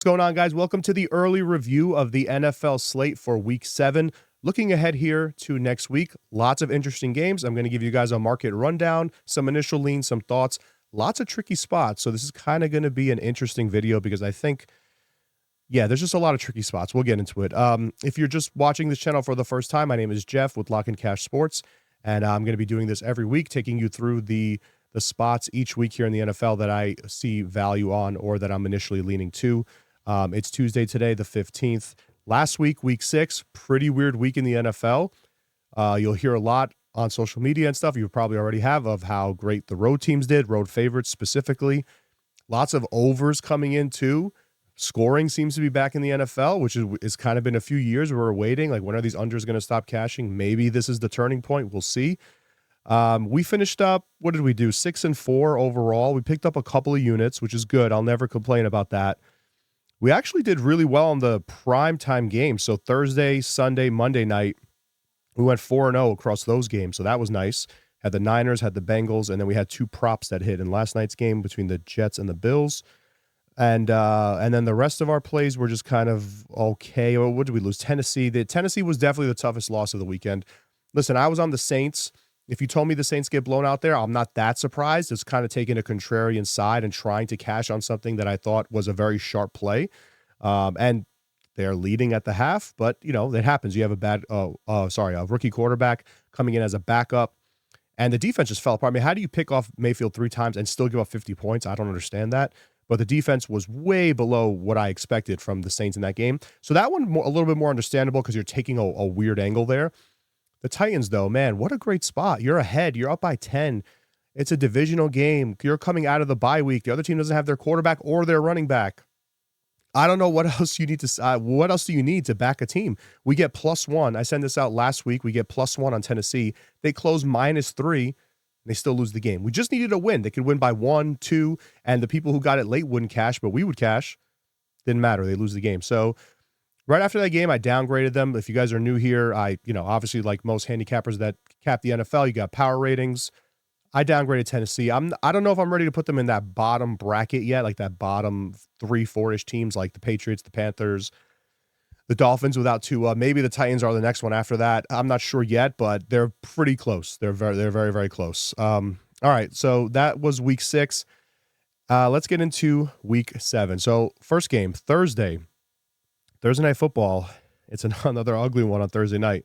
What's going on, guys? Welcome to the early review of the NFL slate for Week 7. Looking ahead here to next week, lots of interesting games. I'm going to give you guys a market rundown, some initial leans, some thoughts, lots of tricky spots. So this is kind of going to be an interesting video because I think, there's just a lot of tricky spots. We'll get into it. If you're just watching this channel for the first time, my name is Jeff with Lock and Cash Sports, and I'm going to be doing this every week, taking you through the spots each week here in the NFL that I see value on or that I'm initially leaning to. It's Tuesday today, the 15th. Last week, week 6, pretty weird week in the NFL. You'll hear a lot on social media and stuff. You probably already have of how great the road teams did, road favorites specifically. Lots of overs coming in too. Scoring seems to be back in the NFL, which is kind of been a few years. We're waiting. Like, when are these unders going to stop cashing? Maybe this is the turning point. We'll see. We finished up, what did we do? 6-4 overall. We picked up a couple of units, which is good. I'll never complain about that. We actually did really well on the primetime games. So Thursday, Sunday, Monday night, we went 4-0 across those games. So that was nice. Had the Niners, had the Bengals, and then we had 2 props that hit in last night's game between the Jets and the Bills. And then the rest of our plays were just kind of okay. What did we lose? Tennessee. Tennessee was definitely the toughest loss of the weekend. Listen, I was on the Saints. If you told me the Saints get blown out there, I'm not that surprised. It's kind of taking a contrarian side and trying to cash on something that I thought was a very sharp play. And they're leading at the half, but, that happens. You have a rookie quarterback coming in as a backup, and the defense just fell apart. I mean, how do you pick off Mayfield 3 times and still give up 50 points? I don't understand that. But the defense was way below what I expected from the Saints in that game. So that one, a little bit more understandable because you're taking a weird angle there. The Titans, though, man, what a great spot. You're ahead. You're up by 10. It's a divisional game. You're coming out of the bye week. The other team doesn't have their quarterback or their running back. I don't know what else you need to. What else do you need to back a team? We get +1. I sent this out last week. We get +1 on Tennessee. They close -3. And they still lose the game. We just needed a win. They could win by 1, 2, and the people who got it late wouldn't cash, but we would cash. Didn't matter. They lose the game. So right after that game, I downgraded them. If you guys are new here, obviously, like most handicappers that cap the NFL, you got power ratings. I downgraded Tennessee. I don't know if I'm ready to put them in that bottom bracket yet, like that bottom 3, 4-ish teams like the Patriots, the Panthers, the Dolphins without Tua. Maybe the Titans are the next one after that. I'm not sure yet, but they're pretty close. They're very, very close. All right, so that was week 6. Let's get into week 7. So first game, Thursday Night Football. It's another ugly one on Thursday night.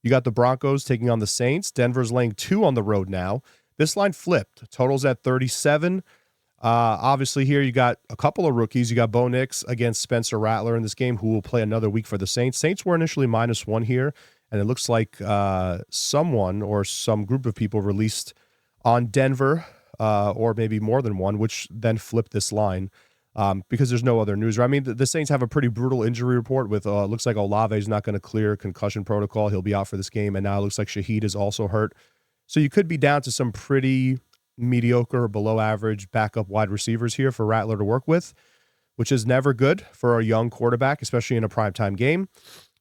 You got the Broncos taking on the Saints. Denver's laying 2 on the road now. This line flipped. Total's at 37. Obviously here you got a couple of rookies. You got Bo Nix against Spencer Rattler in this game, who will play another week for the Saints. Saints were initially -1 here, and it looks like someone or some group of people released on Denver, or maybe more than one, which then flipped this line. Because there's no other news. I mean, the Saints have a pretty brutal injury report with, looks like Olave is not going to clear concussion protocol. He'll be out for this game. And now it looks like Shaheed is also hurt. So you could be down to some pretty mediocre, below average backup wide receivers here for Rattler to work with, which is never good for a young quarterback, especially in a primetime game.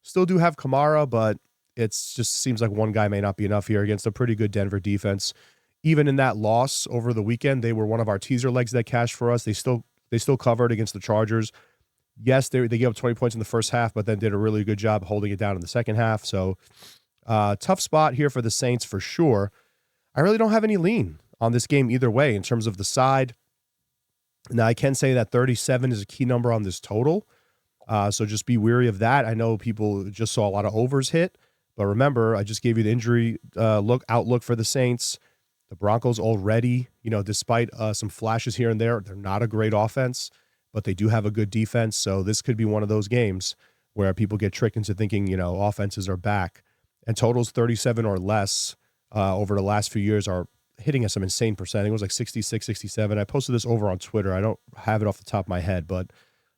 Still do have Kamara, but it just seems like one guy may not be enough here against a pretty good Denver defense. Even in that loss over the weekend, they were one of our teaser legs that cashed for us. They still covered against the Chargers. Yes, they gave up 20 points in the first half, but then did a really good job holding it down in the second half. So tough spot here for the Saints for sure. I really don't have any lean on this game either way in terms of the side. Now, I can say that 37 is a key number on this total. So just be wary of that. I know people just saw a lot of overs hit, but remember, I just gave you the injury outlook for the Saints. The Broncos already, despite some flashes here and there, they're not a great offense, but they do have a good defense. So this could be one of those games where people get tricked into thinking, offenses are back. And totals 37 or less over the last few years are hitting at some insane percent. I think it was like 66, 67. I posted this over on Twitter. I don't have it off the top of my head, but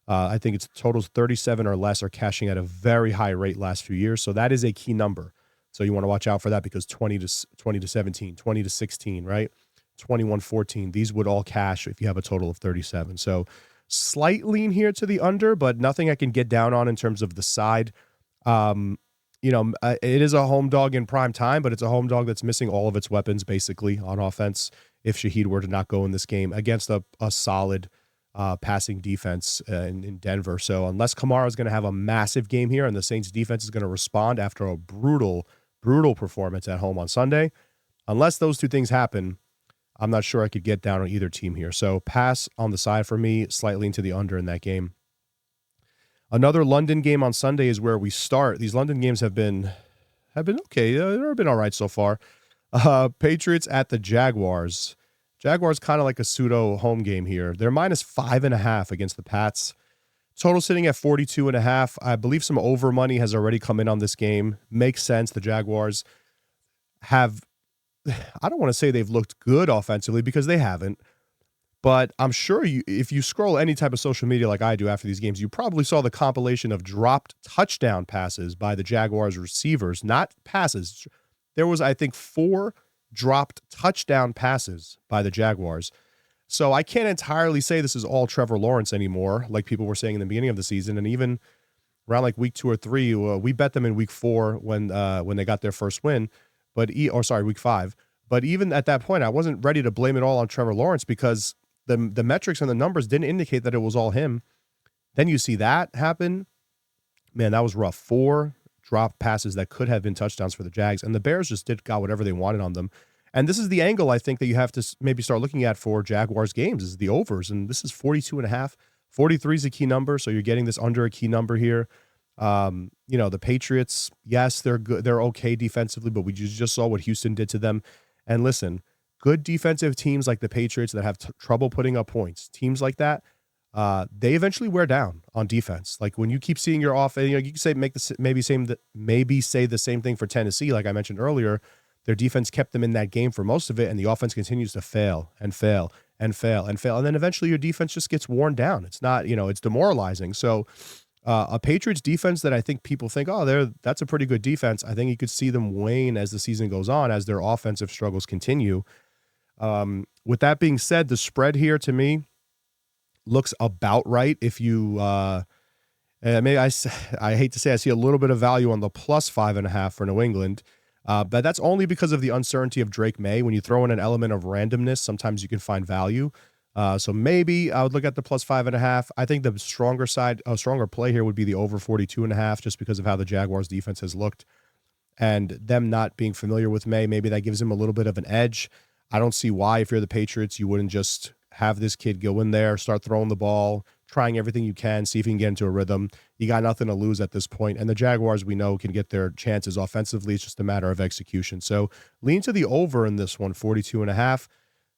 I think it's totals 37 or less are cashing at a very high rate last few years. So that is a key number. So you want to watch out for that because 20 to 17, 20 to 16, right? 21-14. These would all cash if you have a total of 37. So slight lean here to the under, but nothing I can get down on in terms of the side. It is a home dog in prime time, but it's a home dog that's missing all of its weapons basically on offense. If Shaheed were to not go in this game against a solid passing defense in Denver. So unless Kamara is going to have a massive game here and the Saints defense is going to respond after a brutal performance at home on Sunday, unless those two things happen, I'm not sure I could get down on either team here. So pass on the side for me, slightly into the under in that game. Another London game on Sunday is where we start. These London games have been okay. They've been all right so far. Patriots at the Jaguars. Jaguars kind of like a pseudo home game here. They're -5.5 against the Pats. Total sitting at 42.5. I believe some over money has already come in on this game. Makes sense. The Jaguars have, I don't want to say they've looked good offensively because they haven't. But I'm sure if you scroll any type of social media like I do after these games, you probably saw the compilation of dropped touchdown passes by the Jaguars receivers, not passes. There was, I think, 4 dropped touchdown passes by the Jaguars. So I can't entirely say this is all Trevor Lawrence anymore, like people were saying in the beginning of the season. And even around like week 2 or 3, we bet them in week 4 when they got their first win, week 5. But even at that point, I wasn't ready to blame it all on Trevor Lawrence because the metrics and the numbers didn't indicate that it was all him. Then you see that happen. Man, that was rough. 4 dropped passes that could have been touchdowns for the Jags, and the Bears just got whatever they wanted on them. And this is the angle I think that you have to maybe start looking at for Jaguars games is the overs, and this is 42.5. 43 is a key number, so you're getting this under a key number here. The Patriots, yes, they're good. They're okay defensively, but we just saw what Houston did to them. And listen, good defensive teams like the Patriots that have trouble putting up points, teams like that, they eventually wear down on defense. Like when you keep seeing your offense, you can say maybe say the same thing for Tennessee. Like I mentioned earlier, their defense kept them in that game for most of it, and the offense continues to fail and fail and fail and fail, and then eventually your defense just gets worn down. It's not, it's demoralizing. So a Patriots defense that I think people think, that's a pretty good defense. I think you could see them wane as the season goes on, as their offensive struggles continue. With that being said, the spread here to me looks about right. If you, I hate to say I see a little bit of value on the +5.5 for New England, but that's only because of the uncertainty of Drake May. When you throw in an element of randomness, sometimes you can find value. So maybe I would look at the +5.5. I think the stronger play here would be the over 42.5, just because of how the Jaguars defense has looked and them not being familiar with May. Maybe that gives him a little bit of an edge. I don't see why, if you're the Patriots, you wouldn't just have this kid go in there, start throwing the ball, trying everything you can, see if you can get into a rhythm. You got nothing to lose at this point. And the Jaguars, we know, can get their chances offensively. It's just a matter of execution. So lean to the over in this one, 42.5.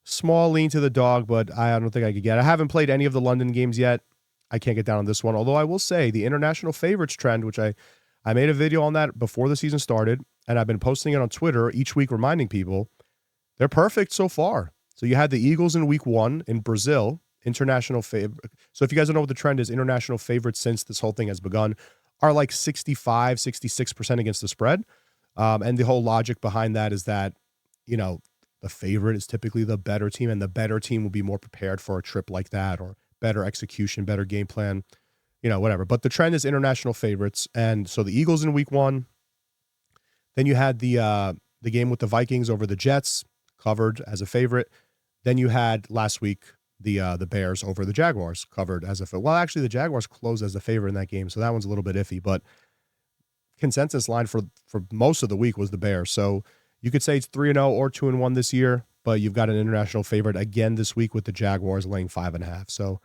Small lean to the dog, but I don't think I could get it. I haven't played any of the London games yet. I can't get down on this one. Although I will say the international favorites trend, which I made a video on that before the season started, and I've been posting it on Twitter each week reminding people, they're perfect so far. So you had the Eagles in week 1 in Brazil, international favorite. So if you guys don't know what the trend is, international favorites since this whole thing has begun are like 65, 66% against the spread. And the whole logic behind that is that, the favorite is typically the better team, and the better team will be more prepared for a trip like that, or better execution, better game plan, whatever. But the trend is international favorites. And so the Eagles in week 1, then you had the game with the Vikings over the Jets, covered as a favorite. Then you had last week the Bears over the Jaguars, covered as a favorite. Well, actually, the Jaguars closed as a favorite in that game, so that one's a little bit iffy. But consensus line for most of the week was the Bears. So you could say it's 3-0 or 2-1 this year, but you've got an international favorite again this week with the Jaguars laying 5.5. So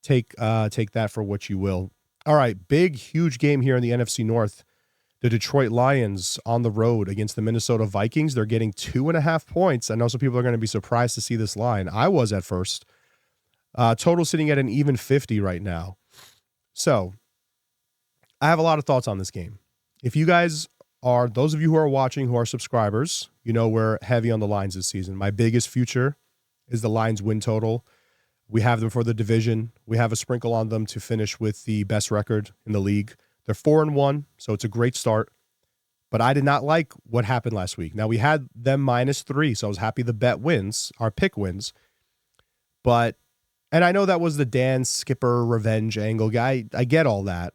take that for what you will. All right, big, huge game here in the NFC North. The Detroit Lions on the road against the Minnesota Vikings. They're getting 2.5 points. I know some people are going to be surprised to see this line. I was at first. Total sitting at an even 50 right now. So I have a lot of thoughts on this game. If you guys are, those of you who are watching, who are subscribers, we're heavy on the lines this season. My biggest future is the Lions win total. We have them for the division. We have a sprinkle on them to finish with the best record in the league. They're 4-1, so it's a great start. But I did not like what happened last week. Now, we had them -3, so I was happy the bet wins, our pick wins. And I know that was the Dan Skipper revenge angle guy. I get all that.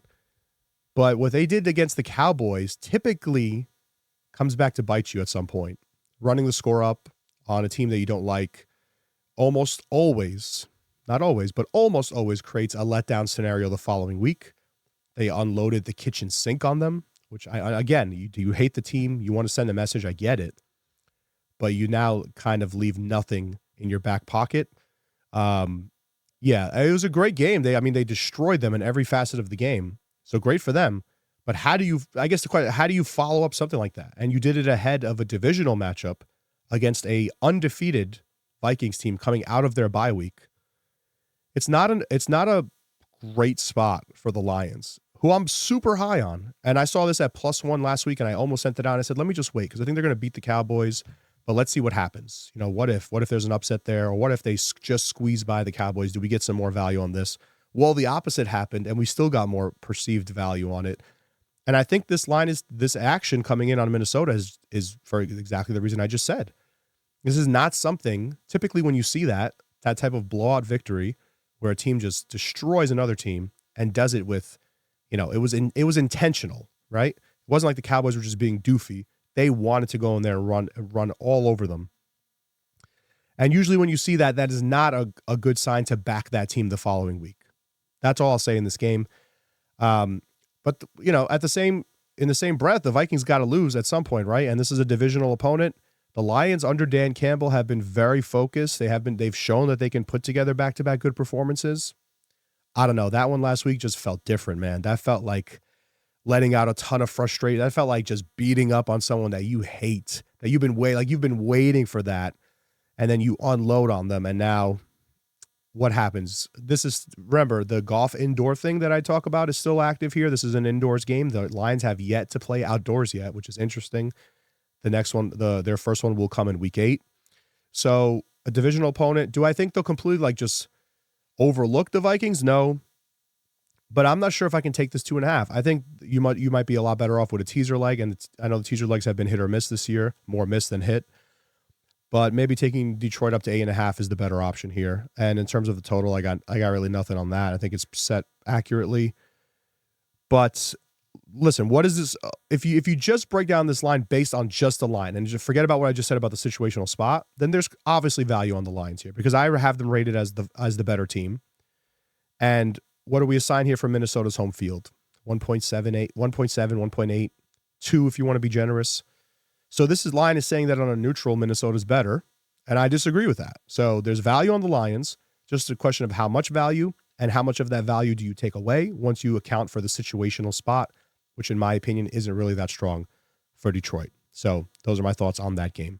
But what they did against the Cowboys typically comes back to bite you at some point. Running the score up on a team that you don't like almost always not always, but almost always creates a letdown scenario the following week. They unloaded the kitchen sink on them, which again, you hate the team, you want to send a message, I get it, but you now kind of leave nothing in your back pocket. Yeah, it was a great game. They destroyed them in every facet of the game. So great for them. But I guess the question, how do you follow up something like that? And you did it ahead of a divisional matchup against a undefeated Vikings team coming out of their bye week. It's not a great spot for the Lions, who I'm super high on. And I saw this at +1 last week, and I almost sent it out. I said, let me just wait, because I think they're going to beat the Cowboys. But let's see what happens. What if there's an upset there? Or what if they just squeeze by the Cowboys? Do we get some more value on this? Well, the opposite happened, and we still got more perceived value on it. And I think this action coming in on Minnesota is for exactly the reason I just said. This is not something, typically when you see that type of blowout victory where a team just destroys another team and does it with, it was intentional, right? It wasn't like the Cowboys were just being doofy. They wanted to go in there and run all over them. And usually when you see that, that is not a good sign to back that team the following week. That's all I'll say in this game. But in the same breath, the Vikings got to lose at some point, right? And this is a divisional opponent. The Lions under Dan Campbell have been very focused. They've shown that they can put together back-to-back good performances. I don't know. That one last week just felt different, man. That felt like letting out a ton of frustration. That felt like just beating up on someone that you hate, that you've been waiting for that, and then you unload on them. And now what happens? Remember, the golf indoor thing that I talk about is still active here. This is an indoors game. The Lions have yet to play outdoors yet, which is interesting. The next one, their first one will come in week 8. So a divisional opponent. Do I think they'll completely just overlook the Vikings? No. But I'm not sure if I can take this 2.5. I think you might be a lot better off with a teaser leg, and I know the teaser legs have been hit or miss this year, more miss than hit. But maybe taking Detroit up to 8.5 is the better option here. And in terms of the total, I got really nothing on that. I think it's set accurately. But listen, what is this? If you just break down this line based on just the line and just forget about what I just said about the situational spot, then there's obviously value on the Lions here because I have them rated as the better team. And what do we assign here for Minnesota's home field? 1.78, 1.7, 1.8, 2 if you want to be generous. So this line is saying that on a neutral, Minnesota's better, and I disagree with that. So there's value on the Lions, just a question of how much value and how much of that value do you take away once you account for the situational spot, which in my opinion isn't really that strong for Detroit. So those are my thoughts on that game.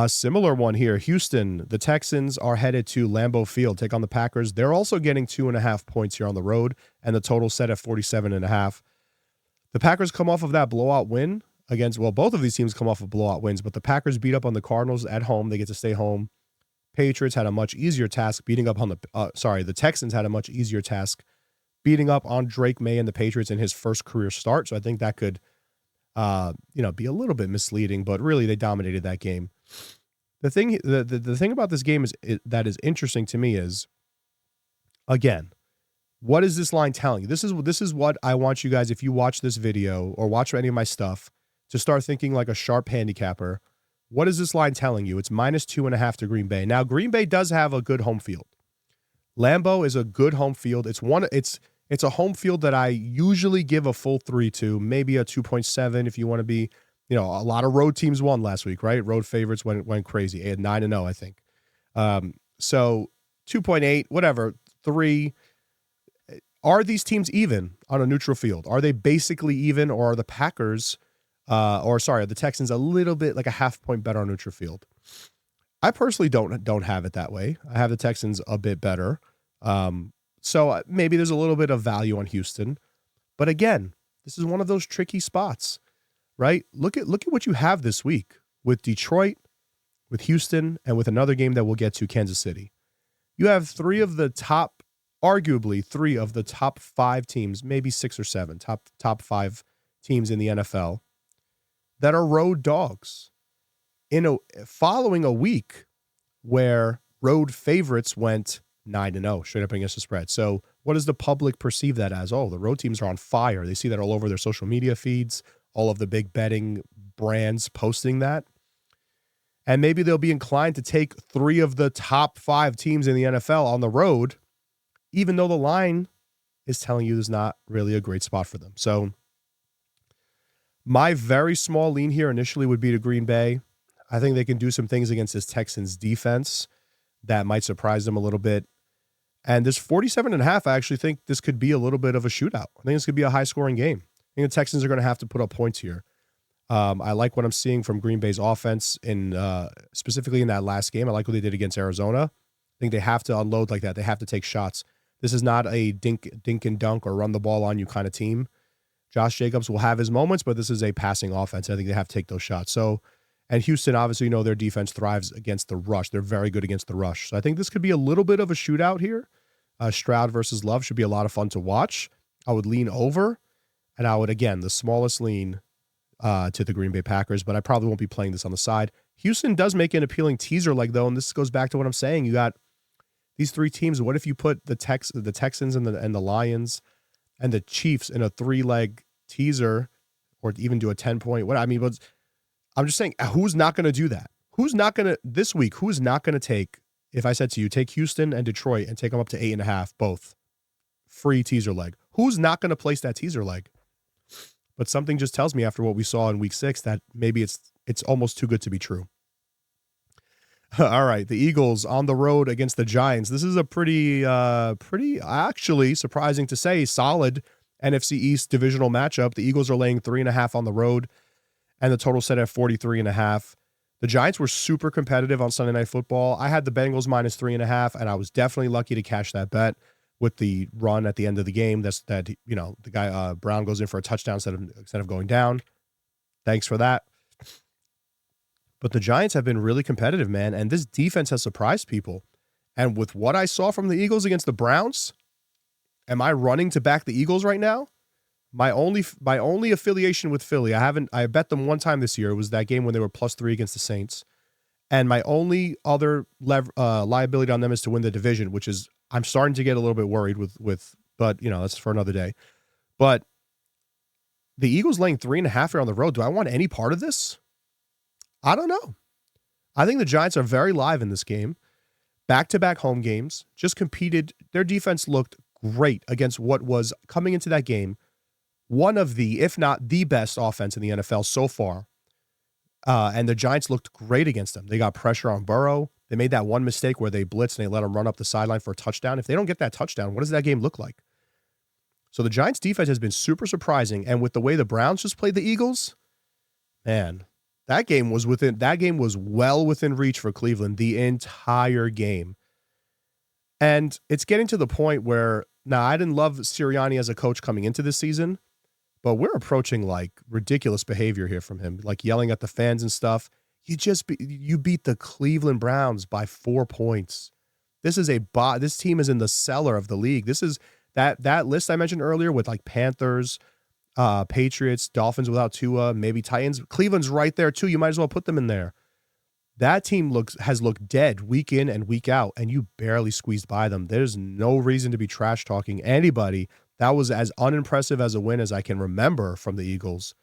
Similar one here. Houston, the Texans are headed to Lambeau Field, take on the Packers. They're also getting 2.5 points here on the road, and the total set at 47.5. The Packers come off of that blowout win both of these teams come off of blowout wins, but the Packers beat up on the Cardinals at home. They get to stay home. Patriots had a much easier task beating up on the Texans had a much easier task beating up on Drake May and the Patriots in his first career start. So I think that could, be a little bit misleading, but really they dominated that game. The thing about this game that is interesting to me is, again, what is this line telling you? This is what I want you guys, if you watch this video or watch any of my stuff, to start thinking like a sharp handicapper. What is this line telling you? It's -2.5 to Green Bay. Now, Green Bay does have a good home field. Lambeau is a good home field. It's a home field that I usually give a full 3 to, maybe a 2.7 if you want to be, a lot of road teams won last week, right? Road favorites went crazy. They had 9-0, I think. So 2.8, whatever, 3. Are these teams even on a neutral field? Are they basically even, or are the Packers, are the Texans a little bit like a half point better on neutral field? I personally don't have it that way. I have the Texans a bit better. So maybe there's a little bit of value on Houston. But again, this is one of those tricky spots, right? Look at what you have this week with Detroit, with Houston, and with another game that we'll get to, Kansas City. You have arguably 3 of the top 5 teams, maybe 6 or 7, top 5 teams in the NFL that are road dogs following a week where road favorites went 9-0 straight up against the spread. So what does the public perceive that as? Oh, the road teams are on fire. They see that all over their social media feeds, all of the big betting brands posting that. And maybe they'll be inclined to take 3 of the top 5 teams in the NFL on the road, even though the line is telling you there's not really a great spot for them. So my very small lean here initially would be to Green Bay. I think they can do some things against this Texans defense that might surprise them a little bit. And this 47.5, I actually think this could be a little bit of a shootout. I think this could be a high-scoring game. I think the Texans are going to have to put up points here. I like what I'm seeing from Green Bay's offense, specifically in that last game. I like what they did against Arizona. I think they have to unload like that. They have to take shots. This is not a dink and dunk or run the ball on you kind of team. Josh Jacobs will have his moments, but this is a passing offense. I think they have to take those shots. And Houston, obviously, their defense thrives against the rush. They're very good against the rush. So I think this could be a little bit of a shootout here. Stroud versus Love should be a lot of fun to watch. I would lean over, and I would, again, the smallest lean to the Green Bay Packers, but I probably won't be playing this on the side. Houston does make an appealing teaser leg, though, and this goes back to what I'm saying. You got these 3 teams. What if you put the Texans and the Lions and the Chiefs in a 3-leg teaser, or even do a 10-point? But I'm just saying, who's not going to do that? Who's not going to take, if I said to you, take Houston and Detroit and take them up to 8.5, both free teaser leg? Who's not going to place that teaser leg? But something just tells me after what we saw in week 6 that maybe it's almost too good to be true. All right, the Eagles on the road against the Giants. This is a pretty actually surprising to say solid NFC East divisional matchup. The Eagles are laying 3.5 on the road, and the total set at 43.5. The Giants were super competitive on Sunday Night Football. I had the Bengals minus 3.5, and I was definitely lucky to cash that bet with the run at the end of the game. The guy Brown goes in for a touchdown instead of going down. Thanks for that. But the Giants have been really competitive, man, and this defense has surprised people. And with what I saw from the Eagles against the Browns, am I running to back the Eagles right now? My only affiliation with Philly, I bet them one time this year. It was that game when they were +3 against the Saints. And my only other liability on them is to win the division, which is, I'm starting to get a little bit worried with, but that's for another day. But the Eagles laying 3.5 here on the road. Do I want any part of this? I don't know. I think the Giants are very live in this game. Back-to-back home games, just competed. Their defense looked great against what was, coming into that game, one of the, if not the best offense in the NFL so far. And the Giants looked great against them. They got pressure on Burrow. They made that one mistake where they blitzed and they let him run up the sideline for a touchdown. If they don't get that touchdown, what does that game look like? So the Giants defense has been super surprising. And with the way the Browns just played the Eagles, man, that game was well within reach for Cleveland the entire game. And it's getting to the point where, now I didn't love Sirianni as a coach coming into this season, but we're approaching like ridiculous behavior here from him, like yelling at the fans and stuff. You beat the Cleveland Browns by 4 points. This team is in the cellar of the league. This is that list I mentioned earlier with like Panthers, Patriots, Dolphins without Tua, maybe Titans. Cleveland's right there too. You might as well put them in there. That team has looked dead week in and week out, and you barely squeezed by them. There's no reason to be trash talking anybody. That was as unimpressive as a win as I can remember from the Eagles.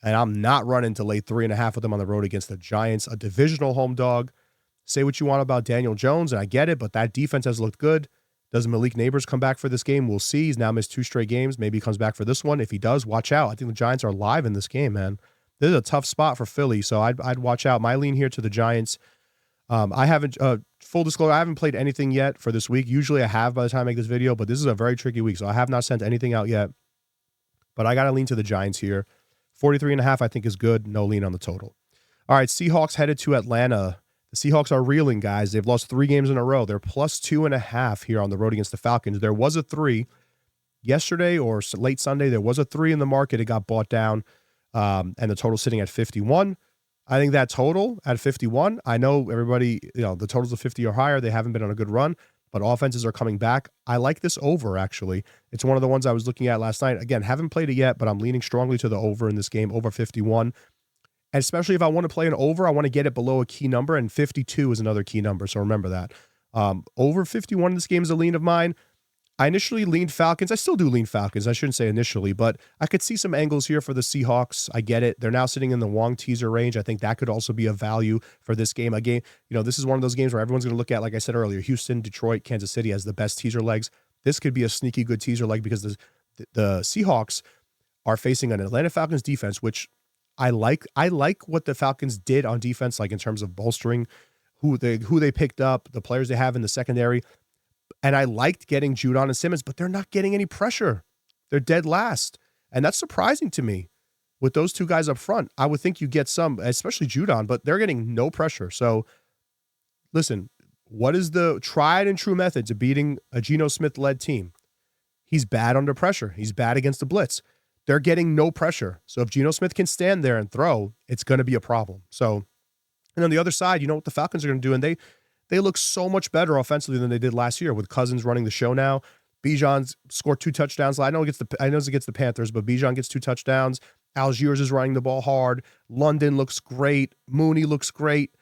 And I'm not running to lay 3.5 with them on the road against the Giants, a divisional home dog. Say what you want about Daniel Jones, and I get it, but that defense has looked good. Does Malik Neighbors come back for this game? We'll see. He's now missed 2 straight games. Maybe he comes back for this one. If he does, watch out. I think the Giants are live in this game, man. This is a tough spot for Philly, so I'd watch out. My lean here to the Giants. I haven't, full disclosure, I haven't played anything yet for this week. Usually I have by the time I make this video, but this is a very tricky week, so I have not sent anything out yet. But I got to lean to the Giants here. 43.5 I think is good. No lean on the total. All right, Seahawks headed to Atlanta. The Seahawks are reeling, guys. They've lost 3 games in a row. They're +2.5 here on the road against the Falcons. There was a 3 yesterday or late Sunday. There was a 3 in the market. It got bought down, and the total sitting at 51. I think that total at 51, I know everybody, the totals of 50 or higher. They haven't been on a good run, but offenses are coming back. I like this over, actually. It's one of the ones I was looking at last night. Again, haven't played it yet, but I'm leaning strongly to the over in this game, over 51. And especially if I want to play an over, I want to get it below a key number, and 52 is another key number, so remember that. Over 51 in this game is a lean of mine. I initially leaned Falcons. I still do lean Falcons. I shouldn't say initially, but I could see some angles here for the Seahawks. I get it. They're now sitting in the Wong teaser range. I think that could also be a value for this game. Again, this is one of those games where everyone's going to look at, like I said earlier, Houston, Detroit, Kansas City as the best teaser legs. This could be a sneaky good teaser leg because the Seahawks are facing an Atlanta Falcons defense, which I like. I like what the Falcons did on defense, like in terms of bolstering who they picked up, the players they have in the secondary. And I liked getting Judon and Simmons, but they're not getting any pressure. They're dead last. And that's surprising to me. With those two guys up front, I would think you get some, especially Judon, but they're getting no pressure. So listen, what is the tried and true method to beating a Geno Smith-led team? He's bad under pressure. He's bad against the blitz. They're getting no pressure. So if Geno Smith can stand there and throw, it's going to be a problem. So, and on the other side, you know what the Falcons are going to do? And they look so much better offensively than they did last year with Cousins running the show now. Bijan's scored 2 touchdowns. I know it's against the Panthers, but Bijan gets 2 touchdowns. Algiers is running the ball hard. London looks great. Mooney looks great.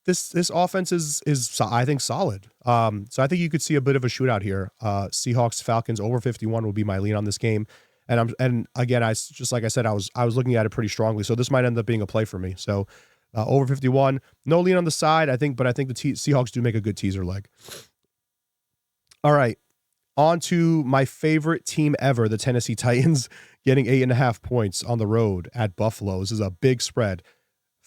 This offense is I think solid. So I think you could see a bit of a shootout here. Seahawks Falcons over 51 will be my lean on this game. And again, I was looking at it pretty strongly. So this might end up being a play for me. So over 51, no lean on the side, but I think the Seahawks do make a good teaser leg. All right, on to my favorite team ever, the Tennessee Titans, getting 8.5 points on the road at Buffalo. This is a big spread,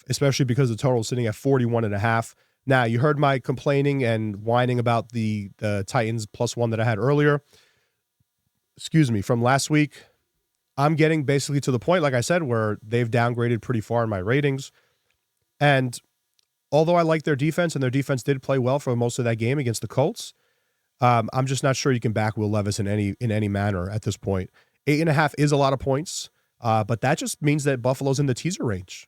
especially because the total is sitting at 41.5. Now, you heard my complaining and whining about the Titans +1 that I had earlier. Excuse me, from last week. I'm getting basically to the point, like I said, where they've downgraded pretty far in my ratings. And although I like their defense, and their defense did play well for most of that game against the Colts, I'm just not sure you can back Will Levis in any manner at this point. 8.5 is a lot of points, but that just means that Buffalo's in the teaser range.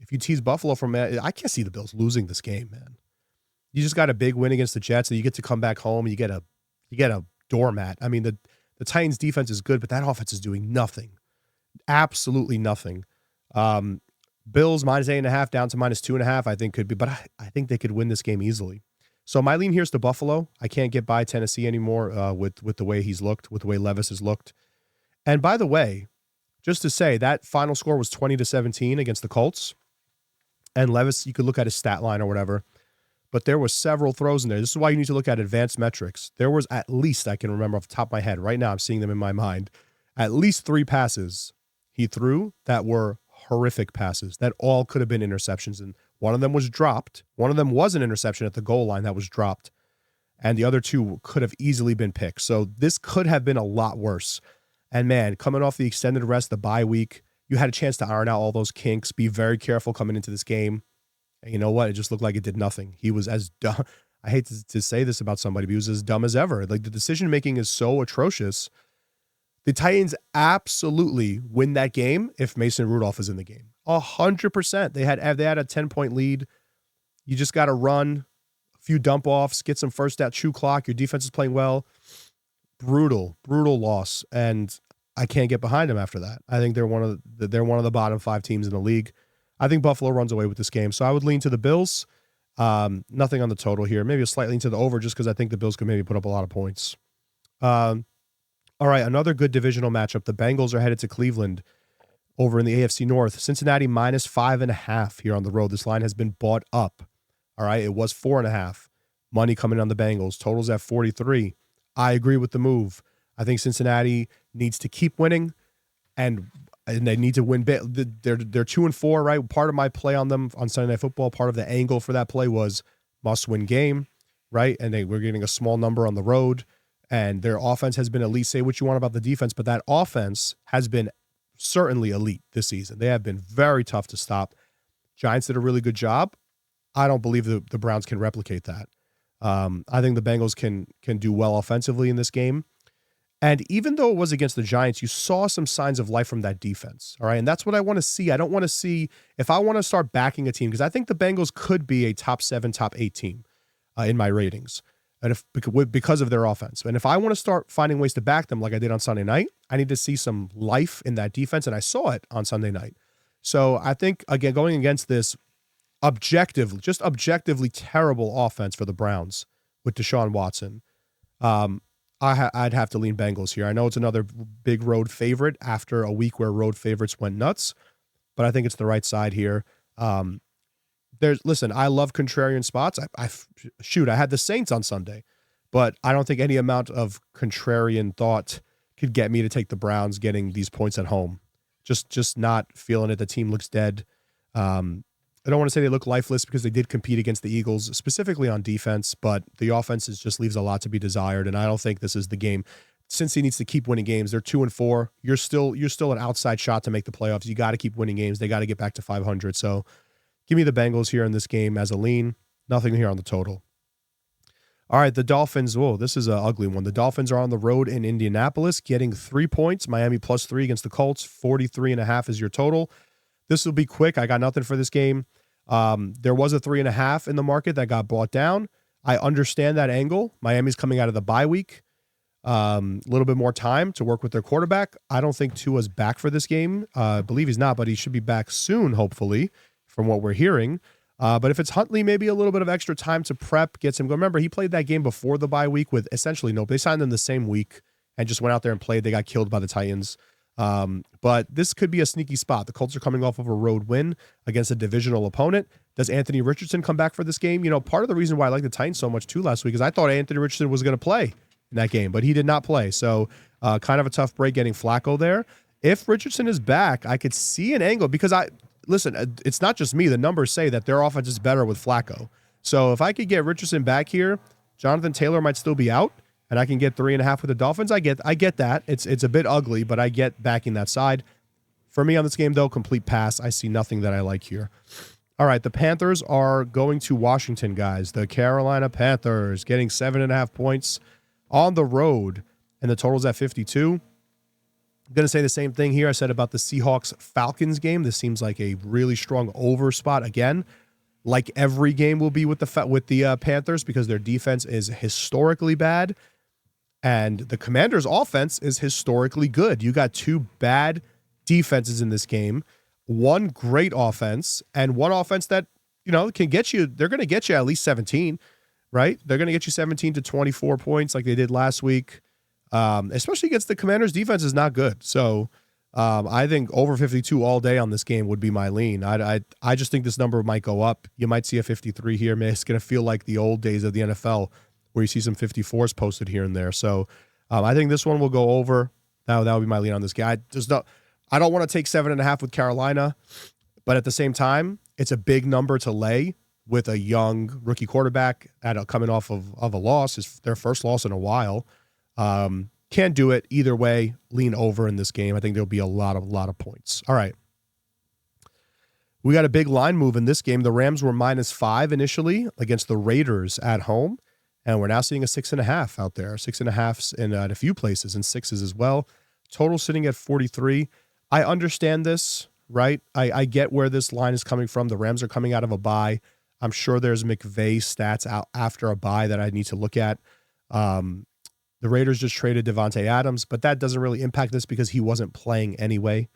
If you tease Buffalo I can't see the Bills losing this game, man. You just got a big win against the Jets, and you get to come back home, and you get a doormat. I mean, the Titans defense is good, but that offense is doing nothing. Absolutely nothing. Bills -8.5 down to -2.5, I think could be, but I think they could win this game easily. So my lean here is to Buffalo. I can't get by Tennessee anymore with the way he's looked, with the way Levis has looked. And by the way, just to say, that final score was 20-17 against the Colts. And Levis, you could look at his stat line or whatever, but there were several throws in there. This is why you need to look at advanced metrics. There was at least, I can remember off the top of my head, right now I'm seeing them in my mind, at least 3 passes he threw that were horrific passes that all could have been interceptions. And one of them was dropped. One of them was an interception at the goal line that was dropped. And the other 2 could have easily been picked. So this could have been a lot worse. And man, coming off the extended rest, the bye week, you had a chance to iron out all those kinks. Be very careful coming into this game. And you know what? It just looked like it did nothing. He was as dumb. I hate to say this about somebody, but he was as dumb as ever. Like, the decision-making is so atrocious. The Titans absolutely win that game if Mason Rudolph is in the game. 100%. They had a 10-point lead. You just got to run a few dump-offs, get some first down, chew clock. Your defense is playing well. Brutal loss. And I can't get behind them after that. I think they're one of the bottom 5 teams in the league. I think Buffalo runs away with this game. So I would lean to the Bills. Nothing on the total here. Maybe a slight lean to the over just because I think the Bills could maybe put up a lot of points. All right, another good divisional matchup. The Bengals are headed to Cleveland over in the AFC North. Cincinnati -5.5 here on the road. This line has been bought up. All right, it was 4.5. Money coming on the Bengals. Totals at 43. I agree with the move. I think Cincinnati needs to keep winning, and they need to win big. They're 2-4, right? Part of my play on them on Sunday Night Football, part of the angle for that play was must-win game, right? And we're getting a small number on the road. And their offense has been elite. Say what you want about the defense, but that offense has been certainly elite this season. They have been very tough to stop. Giants did a really good job. I don't believe the Browns can replicate that. I think the Bengals can do well offensively in this game. And even though it was against the Giants, you saw some signs of life from that defense. All right. And that's what I want to see. I don't want to see, if I want to start backing a team, because I think the Bengals could be a top 7, top 8 team in my ratings. And because of their offense. And if I want to start finding ways to back them like I did on Sunday night, I need to see some life in that defense, and I saw it on Sunday night. So I think, again, going against this objectively terrible offense for the Browns with Deshaun Watson, I'd have to lean Bengals here. I know it's another big road favorite after a week where road favorites went nuts, but I think it's the right side here. Um, listen, I love contrarian spots. I had the Saints on Sunday, but I don't think any amount of contrarian thought could get me to take the Browns getting these points at home. Just not feeling it. The team looks dead. I don't want to say they look lifeless because they did compete against the Eagles, specifically on defense, but the offense just leaves a lot to be desired, and I don't think this is the game. Cincy needs to keep winning games. They're 2-4. You're still an outside shot to make the playoffs. You got to keep winning games. They got to get back to 500. So give me the Bengals here in this game as a lean. Nothing here on the total. All right, the Dolphins. Whoa, this is an ugly one. The Dolphins are on the road in Indianapolis, getting 3 points. Miami +3 against the Colts. 43.5 is your total. This will be quick. I got nothing for this game. There was a 3.5 in the market that got bought down. I understand that angle. Miami's coming out of the bye week. A little bit more time to work with their quarterback. I don't think Tua's back for this game. I believe he's not, but he should be back soon, hopefully, from what we're hearing. But if it's Huntley, maybe a little bit of extra time to prep, gets him going. Remember, he played that game before the bye week with essentially no. They signed him the same week and just went out there and played. They got killed by the Titans. But this could be a sneaky spot. The Colts are coming off of a road win against a divisional opponent. Does Anthony Richardson come back for this game? You know, part of the reason why I like the Titans so much too last week is I thought Anthony Richardson was going to play in that game, but he did not play. So kind of a tough break getting Flacco there. If Richardson is back, I could see an angle because listen, it's not just me. The numbers say that their offense is better with Flacco. So if I could get Richardson back here, Jonathan Taylor might still be out, and I can get 3.5 with the Dolphins. I get that. It's a bit ugly, but I get backing that side. For me on this game, though, complete pass. I see nothing that I like here. All right, the Panthers are going to Washington, guys. The Carolina Panthers getting 7.5 points on the road, and the total's at 52. I'm going to say the same thing here I said about the Seahawks-Falcons game. This seems like a really strong over spot again, like every game will be with the Panthers because their defense is historically bad, and the Commanders' offense is historically good. You got two bad defenses in this game, one great offense, and one offense that, you know, can get you, they're going to get you at least 17, right? They're going to get you 17 to 24 points like they did last week. Especially against the Commanders' defense is not good. So I think over 52 all day on this game would be my lean. I just think this number might go up. You might see a 53 here. Man, it's going to feel like the old days of the NFL where you see some 54s posted here and there. So I think this one will go over. That would be my lean on this guy. I don't want to take 7.5 with Carolina, but at the same time, it's a big number to lay with a young rookie quarterback coming off of a loss. It's their first loss in a while. Can't do it either way. Lean over in this game. I think there'll be a lot of points. All right. We got a big line move in this game. The Rams were -5 initially against the Raiders at home, and we're now seeing a 6.5 out there. 6.5s in a few places and 6s as well. Total sitting at 43. I understand this, right? I get where this line is coming from. The Rams are coming out of a bye. I'm sure there's McVay stats out after a bye that I need to look at. The Raiders just traded Devontae Adams, but that doesn't really impact this because he wasn't playing anyway.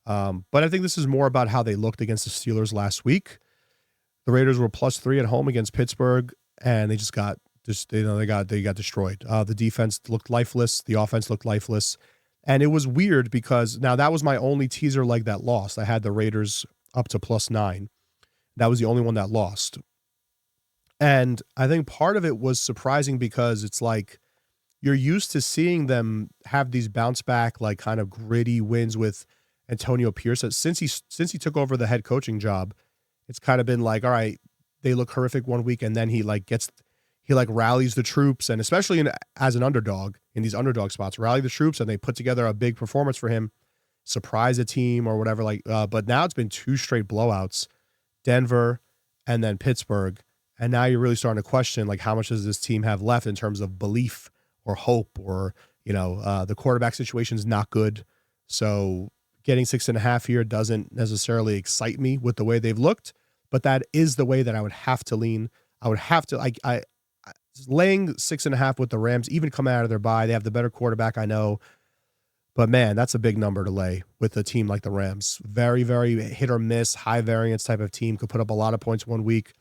But I think this is more about how they looked against the Steelers last week. The Raiders were +3 at home against Pittsburgh, and they got destroyed. The defense looked lifeless. The offense looked lifeless. And it was weird because now that was my only teaser leg that lost. I had the Raiders up to +9. That was the only one that lost. And I think part of it was surprising because it's like you're used to seeing them have these bounce back, like kind of gritty wins with Antonio Pierce. Since he took over the head coaching job, it's kind of been like, all right, they look horrific one week, and then he rallies the troops, and especially as an underdog in these underdog spots, rally the troops, and they put together a big performance for him, surprise a team or whatever. But now it's been 2 straight blowouts, Denver and then Pittsburgh, and now you're really starting to question like how much does this team have left in terms of belief or hope, or the quarterback situation is not good. So getting 6.5 here doesn't necessarily excite me with the way they've looked, but that is the way that I would have to lean. I would have to laying 6.5 with the Rams, even coming out of their bye. They have the better quarterback, I know, but man, that's a big number to lay with a team like the Rams. Very, very hit or miss, high variance type of team. Could put up a lot of points one week,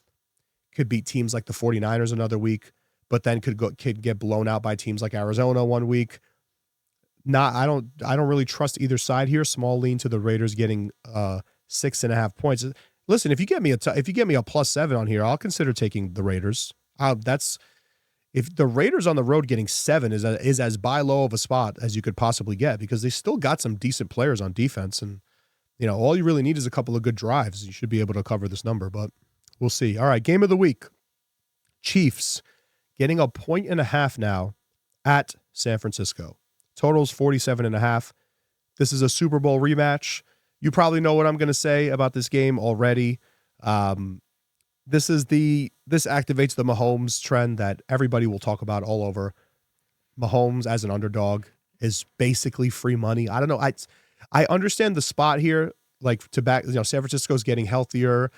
could beat teams like the 49ers another week. but then could get blown out by teams like Arizona one week. I don't really trust either side here. Small lean to the Raiders getting 6.5 points. Listen, if you get me a +7 on here, I'll consider taking the Raiders. If the Raiders on the road getting 7 is as buy low of a spot as you could possibly get, because they still got some decent players on defense, and all you really need is a couple of good drives. You should be able to cover this number, but we'll see. All right, game of the week. Chiefs getting 1.5 now at San Francisco. Totals 47.5. This is a Super Bowl rematch. You probably know what I'm going to say about this game already. This activates the Mahomes trend that everybody will talk about all over. Mahomes as an underdog is basically free money. I don't know. I understand the spot here, like to back. San Francisco's getting healthier.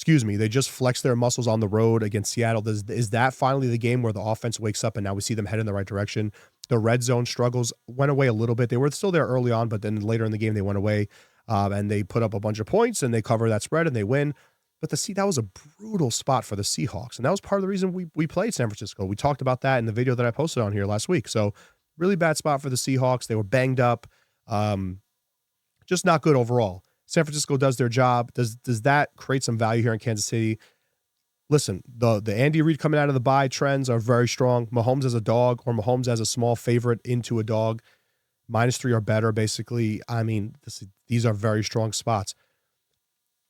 They just flexed their muscles on the road against Seattle. Is that finally the game where the offense wakes up and now we see them head in the right direction? The red zone struggles went away a little bit. They were still there early on, but then later in the game they went away, and they put up a bunch of points and they cover that spread and they win. But that was a brutal spot for the Seahawks, and that was part of the reason we played San Francisco. We talked about that in the video that I posted on here last week. So really bad spot for the Seahawks. They were banged up, just not good overall. San Francisco does their job. Does that create some value here in Kansas City? Listen, the Andy Reid coming out of the bye trends are very strong. Mahomes as a dog or Mahomes as a small favorite into a dog, -3 or better, basically. I mean, these are very strong spots.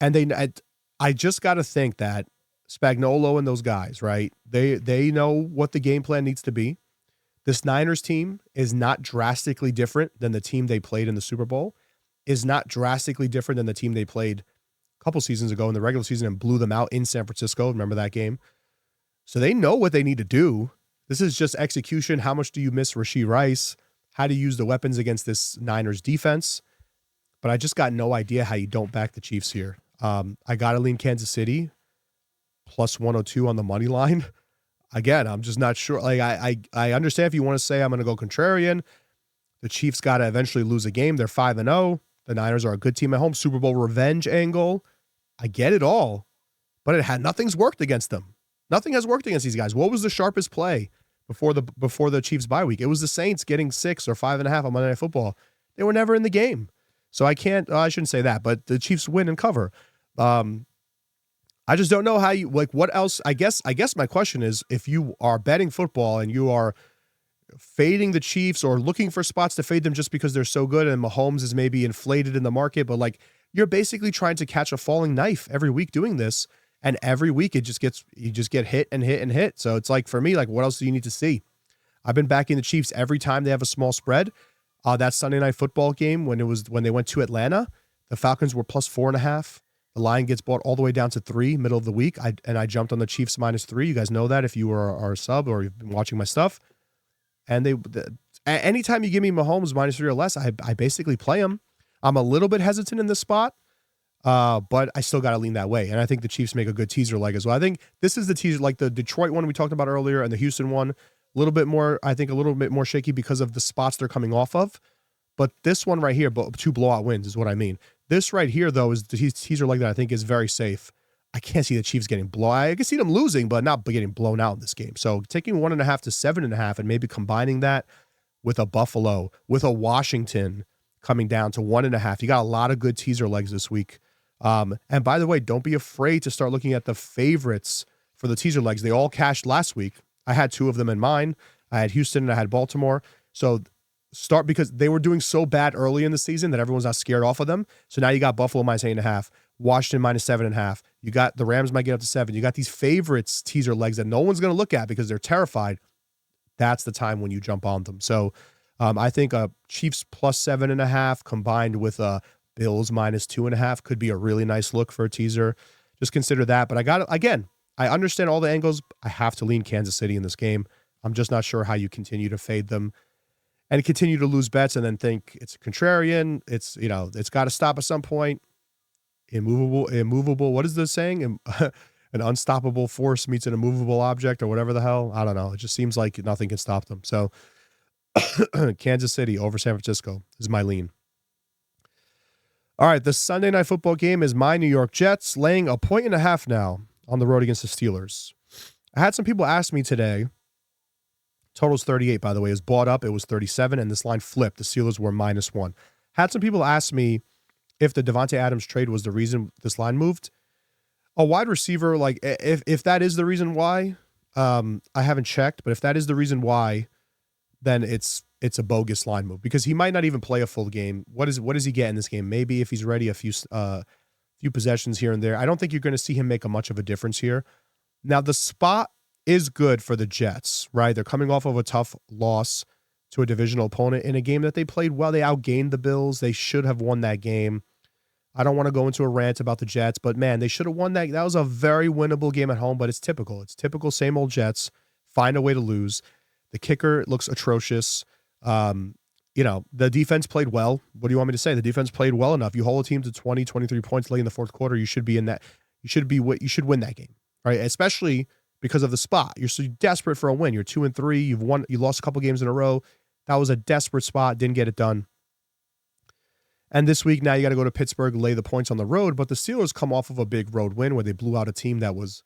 And I just got to think that Spagnuolo and those guys, right, they know what the game plan needs to be. This Niners team is not drastically different than the team they played in the Super Bowl, is not drastically different than the team they played a couple seasons ago in the regular season and blew them out in San Francisco. Remember that game? So they know what they need to do. This is just execution. How much do you miss Rashee Rice? How to use the weapons against this Niners defense? But I just got no idea how you don't back the Chiefs here. I got to lean Kansas City, +102 on the money line. Again, I'm just not sure. Like I understand if you want to say I'm going to go contrarian. The Chiefs got to eventually lose a game. They're 5-0. The Niners are a good team at home. Super Bowl revenge angle. I get it all, but nothing's worked against them. Nothing has worked against these guys. What was the sharpest play before the Chiefs bye week? It was the Saints getting 6 or 5.5 on Monday Night Football. They were never in the game. So I shouldn't say that, but the Chiefs win and cover. I just don't know how you, like, what else. I guess my question is, if you are betting football and you are fading the Chiefs or looking for spots to fade them just because they're so good and Mahomes is maybe inflated in the market, but like you're basically trying to catch a falling knife every week doing this. And every week you just get hit and hit and hit. So it's like, for me, like, what else do you need to see? I've been backing the Chiefs every time they have a small spread. That Sunday Night Football game when they went to Atlanta, the Falcons were +4.5. The line gets bought all the way down to 3 middle of the week. I jumped on the Chiefs -3. You guys know that if you are a sub or you've been watching my stuff. And anytime you give me Mahomes -3 or less, I basically play him. I'm a little bit hesitant in this spot, but I still got to lean that way. And I think the Chiefs make a good teaser leg as well. I think this is the teaser, like the Detroit one we talked about earlier and the Houston one, a little bit more shaky because of the spots they're coming off of. But this one right here, 2 blowout wins is what I mean. This right here, though, is the teaser leg that I think is very safe. I can't see the Chiefs getting blown. I can see them losing, but not getting blown out in this game. So taking 1.5 to 7.5 and maybe combining that with a Buffalo, with a Washington coming down to 1.5. You got a lot of good teaser legs this week. And by the way, don't be afraid to start looking at the favorites for the teaser legs. They all cashed last week. I had 2 of them in mind. I had Houston and I had Baltimore. So start, because they were doing so bad early in the season that everyone's not scared off of them. So now you got Buffalo -8.5, Washington -7.5. You got the Rams might get up to 7. You got these favorites teaser legs that no one's going to look at because they're terrified. That's the time when you jump on them. So I think a Chiefs +7.5 combined with a Bills -2.5 could be a really nice look for a teaser. Just consider that. But I understand all the angles. I have to lean Kansas City in this game. I'm just not sure how you continue to fade them and continue to lose bets and then think it's a contrarian. It's got to stop at some point. Immovable. What is the saying? An unstoppable force meets an immovable object or whatever the hell. I don't know. It just seems like nothing can stop them. So Kansas City over San Francisco is my lean. All right. The Sunday Night Football game is my New York Jets laying 1.5 now on the road against the Steelers. I had some people ask me today, total's 38, by the way, is bought up. It was 37, and this line flipped. The Steelers were -1. Had some people ask me if the Devontae Adams trade was the reason this line moved. A wide receiver, like if that is the reason why, I haven't checked, but if that is the reason why, then it's a bogus line move because he might not even play a full game. What does he get in this game? Maybe if he's ready, a few possessions here and there. I don't think you're going to see him make much of a difference here. Now the spot is good for the Jets, right? They're coming off of a tough loss to a divisional opponent in a game that they played well. They outgained the Bills. They should have won that game. I don't want to go into a rant about the Jets, but man, they should have won that. That was a very winnable game at home, but it's typical. It's typical same old Jets. Find a way to lose. The kicker looks atrocious. The defense played well. What do you want me to say? The defense played well enough. You hold a team to 20, 23 points late in the fourth quarter, you should be in that. You should win that game, right? Especially because of the spot. You're so desperate for a win. You're 2-3. You lost a couple games in a row. That was a desperate spot. Didn't get it done. And this week, now you got to go to Pittsburgh, lay the points on the road. But the Steelers come off of a big road win where they blew out a team that was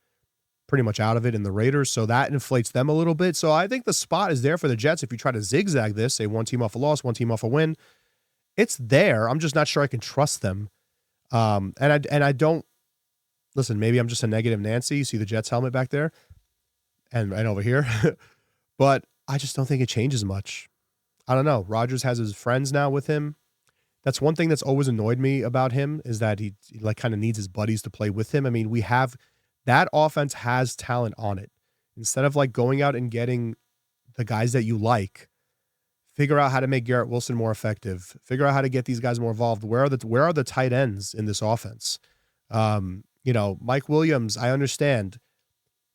pretty much out of it in the Raiders. So that inflates them a little bit. So I think the spot is there for the Jets. If you try to zigzag this, say one team off a loss, one team off a win, it's there. I'm just not sure I can trust them. And I don't, listen, maybe I'm just a negative Nancy. You see the Jets helmet back there and right over here. But I just don't think it changes much. I don't know. Rodgers has his friends now with him. That's one thing that's always annoyed me about him is that he like kind of needs his buddies to play with him. I mean, that offense has talent on it. Instead of like going out and getting the guys that you like, figure out how to make Garrett Wilson more effective. Figure out how to get these guys more involved. Where are the tight ends in this offense? Mike Williams, I understand.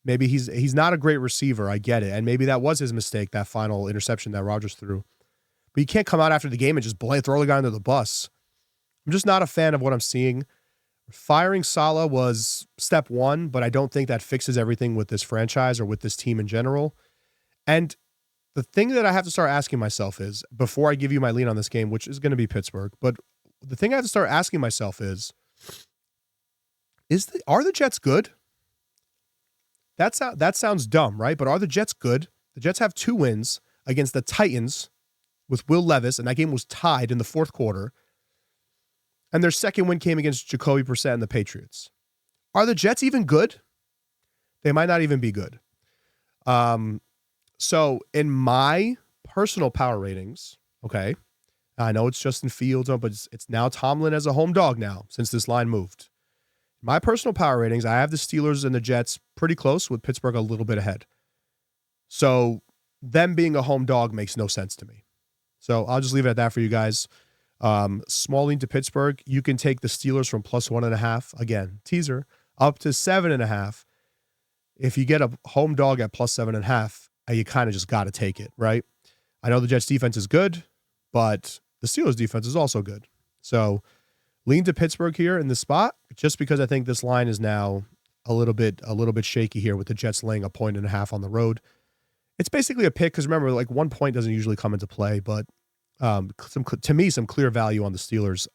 Maybe he's not a great receiver. I get it. And maybe that was his mistake, that final interception that Rodgers threw. But you can't come out after the game and just throw the guy under the bus. I'm just not a fan of what I'm seeing. Firing Saleh was step one, but I don't think that fixes everything with this franchise or with this team in general. And the thing that I have to start asking myself is, before I give you my lean on this game, which is going to be Pittsburgh, but the thing I have to start asking myself is are the Jets good? That sounds dumb, right? But are the Jets good? The Jets have 2 wins against the Titans with Will Levis, and that game was tied in the fourth quarter. And their second win came against Jacoby Brissett and the Patriots. Are the Jets even good? They might not even be good. So in my personal power ratings, okay, I know it's Justin Fields, but it's now Tomlin as a home dog now since this line moved. My personal power ratings, I have the Steelers and the Jets pretty close with Pittsburgh a little bit ahead. So them being a home dog makes no sense to me. So I'll just leave it at that for you guys. Small lean to Pittsburgh. You can take the Steelers from +1.5, again, teaser, up to 7.5. If you get a home dog at +7.5, you kind of just got to take it, right? I know the Jets defense is good, but the Steelers defense is also good. So lean to Pittsburgh here in this spot, just because I think this line is now a little bit shaky here with the Jets laying 1.5 on the road. It's basically a pick because remember, like 1 point doesn't usually come into play, but some clear value on the Steelers.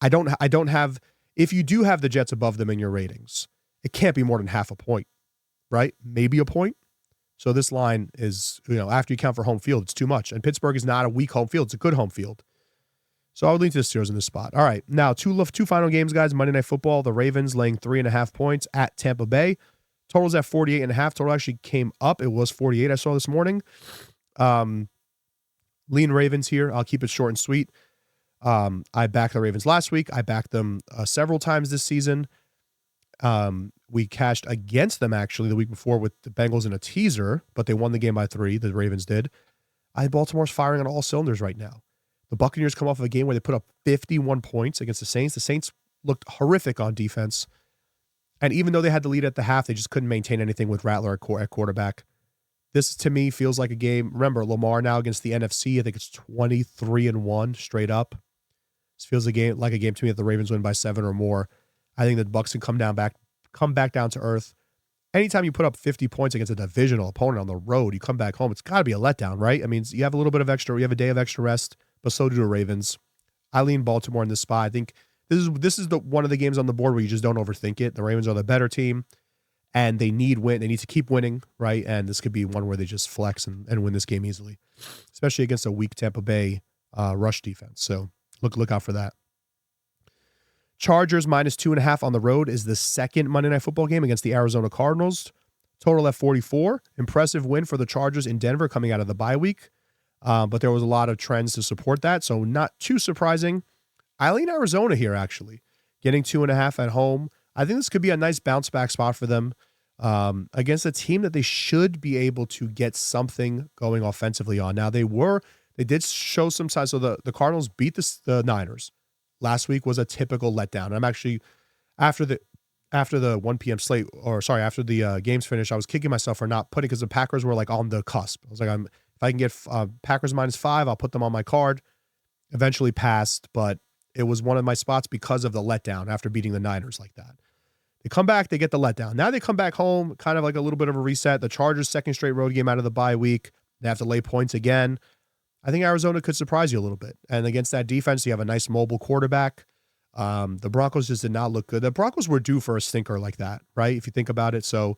I don't have, if you do have the Jets above them in your ratings, it can't be more than half a point, right? Maybe a point. So this line is, after you count for home field, it's too much. And Pittsburgh is not a weak home field. It's a good home field. So I would lean to the Steelers in this spot. All right. Now, two final games, guys. Monday Night Football, the Ravens laying 3.5 points at Tampa Bay. Total's at 48.5. Total actually came up. It was 48 I saw this morning. Lean Ravens here. I'll keep it short and sweet. I backed the Ravens last week. I backed them several times this season. We cashed against them actually the week before with the Bengals in a teaser, but they won the game by 3. The Ravens did. Baltimore's firing on all cylinders right now. The Buccaneers come off of a game where they put up 51 points against the Saints. The Saints looked horrific on defense. And even though they had the lead at the half, they just couldn't maintain anything with Rattler at quarterback. This, to me, feels like a game. Remember, Lamar now against the NFC. I think it's 23-1 straight up. This feels like a game to me that the Ravens win by 7 or more. I think the Bucs can come back down to earth. Anytime you put up 50 points against a divisional opponent on the road, you come back home, it's got to be a letdown, right? I mean, you have a little bit of extra, you have a day of extra rest, but so do the Ravens. I lean Baltimore in this spot. I think this is one of the games on the board where you just don't overthink it. The Ravens are the better team, and they need win. They need to keep winning, right? And this could be one where they just flex and win this game easily, especially against a weak Tampa Bay rush defense. So look out for that. Chargers -2.5 on the road is the second Monday Night Football game against the Arizona Cardinals. Total at 44. Impressive win for the Chargers in Denver coming out of the bye week. But there was a lot of trends to support that, so not too surprising. I lean Arizona here, actually. Getting 2.5 at home. I think this could be a nice bounce back spot for them against a team that they should be able to get something going offensively on. Now, they did show some signs. So the Cardinals beat the Niners. Last week was a typical letdown. I'm actually, after the 1 p.m. slate, after the games finished, I was kicking myself for not putting, because the Packers were like on the cusp. I was like, if I can get Packers -5, I'll put them on my card. Eventually passed, but it was one of my spots because of the letdown after beating the Niners like that. They come back, they get the letdown. Now they come back home, kind of like a little bit of a reset. The Chargers' second straight road game out of the bye week. They have to lay points again. I think Arizona could surprise you a little bit. And against that defense, you have a nice mobile quarterback. The Broncos just did not look good. The Broncos were due for a stinker like that, right? If you think about it. So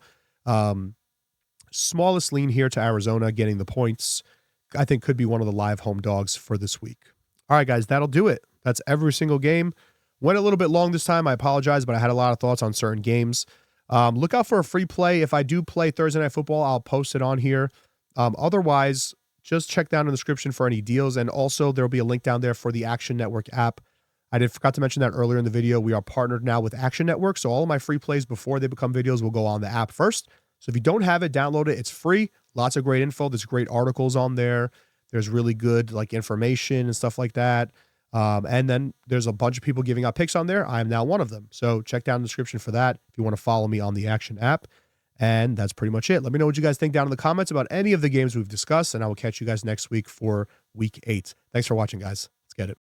smallest lean here to Arizona getting the points, I think could be one of the live home dogs for this week. All right, guys, that'll do it. That's every single game. Went a little bit long this time. I apologize, but I had a lot of thoughts on certain games. Look out for a free play. If I do play Thursday Night Football, I'll post it on here. Otherwise, just check down in the description for any deals. And also, there'll be a link down there for the Action Network app. I forgot to mention that earlier in the video. We are partnered now with Action Network. So all of my free plays before they become videos will go on the app first. So if you don't have it, download it. It's free. Lots of great info. There's great articles on there. There's really good information and stuff like that. And then there's a bunch of people giving out picks on there. I am now one of them. So check down the description for that if you want to follow me on the Action app. And that's pretty much it. Let me know what you guys think down in the comments about any of the games we've discussed, and I will catch you guys next week for week 8. Thanks for watching, guys.